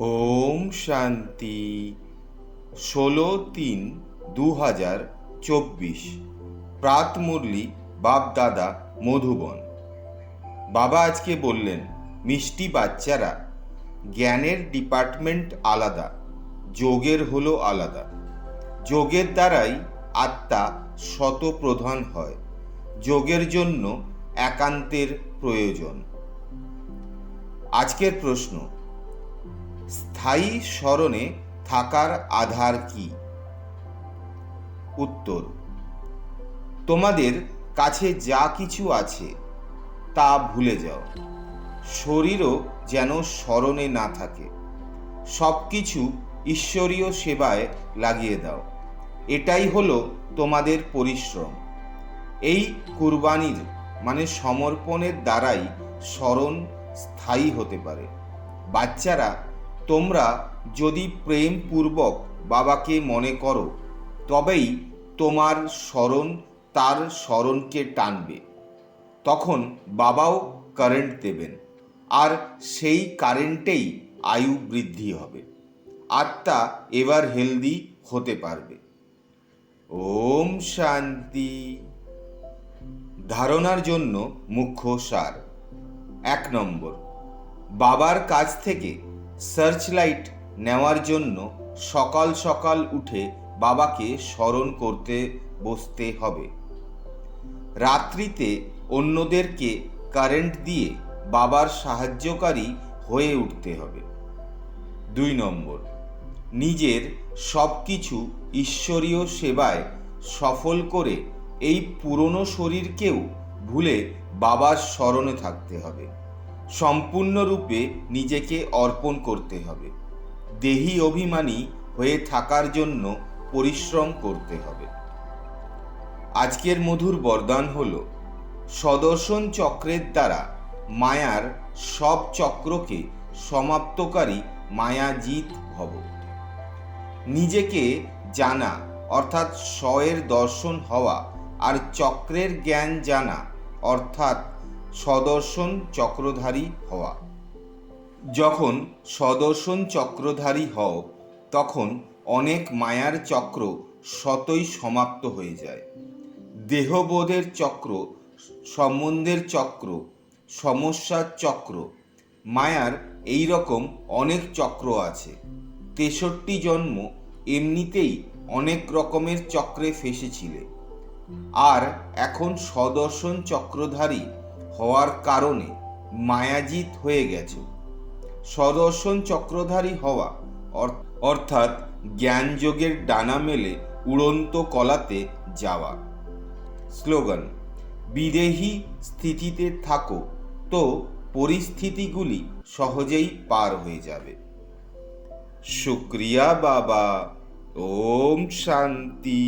ওম শান্তি। 16-3-2024 প্রাত মুরলি বাপ-দাদা মধুবন। বাবা আজকে বললেন, মিষ্টি বাচ্চারা, জ্ঞানের ডিপার্টমেন্ট আলাদা, যোগের হলো আলাদা। যোগের দ্বারাই আত্মা শতপ্রধান হয়। যোগের জন্য একান্তের প্রয়োজন। আজকের প্রশ্ন, স্থায়ী স্মরণে থাকার আধার কি? উত্তর, তোমাদের কাছে যা কিছু আছে তা ভুলে যাও। শরীরও যেন স্মরণে না থাকে। সব কিছু ঈশ্বরীয় সেবায় লাগিয়ে দাও। এটাই হলো তোমাদের পরিশ্রম। এই কুরবানির সমর্পণের দ্বারাই স্মরণ স্থায়ী হতে পারে। বাচ্চারা, তোমরা যদি প্রেমপূর্বক বাবাকে মনে করো, তবেই তোমার স্মরণ তার স্মরণকে টানবে। তখন বাবাও কারেন্ট দেবেন, আর সেই কারেন্টেই আয়ু বৃদ্ধি হবে। আত্মা এবার হেলদি হতে পারবে। ওম শান্তি। ধারণার জন্য মুখ্য সার। 1 নম্বর, বাবার কাছ থেকে সার্চ লাইট নেওয়ার জন্য সকাল সকাল উঠে বাবাকে স্মরণ করতে বসতে হবে। রাত্রিতে অন্যদেরকে কারেন্ট দিয়ে বাবার সাহায্যকারী হয়ে উঠতে হবে। 2 নম্বর, নিজের সব কিছু ঈশ্বরীয় সেবায় সফল করে এই পুরনো শরীরকেও ভুলে বাবার স্মরণে থাকতে হবে। সম্পূর্ণরূপে নিজেকে অর্পণ করতে হবে। দেহী অভিমানী হয়ে থাকার জন্য পরিশ্রম করতে হবে। আজকের মধুর বরদান হল, সদর্শন চক্রের দ্বারা মায়ার সব চক্রকে সমাপ্তকারী মায়াজিৎ ভব। নিজেকে জানা অর্থাৎ স্বয়ের দর্শন হওয়া, আর চক্রের জ্ঞান জানা অর্থাৎ সদর্শন চক্রধারী হওয়া। যখন সদর্শন চক্রধারী হও, তখন অনেক মায়ার চক্র স্বতই সমাপ্ত হয়ে যায়। দেহবোধের চক্র, সম্বন্ধের চক্র, সমস্যার চক্র, মায়ার এই রকম অনেক চক্র আছে। 63 জন্ম এমনিতেই অনেক রকমের চক্রে ফেসেছিলে, আর এখন সদর্শন চক্রধারী হওয়ার কারণে মায়াজিৎ হয়ে গেছো। সদর্শন চক্রধারী হওয়া অর্থাৎ জ্ঞানযোগের ডানা মেলে উড়ন্ত কলাতে যাওয়া। স্লোগান, বিদেহী স্থিতিতে থাকো তো পরিস্থিতিগুলি সহজেই পার হয়ে যাবে। শুক্রিয়া বাবা। ওম শান্তি।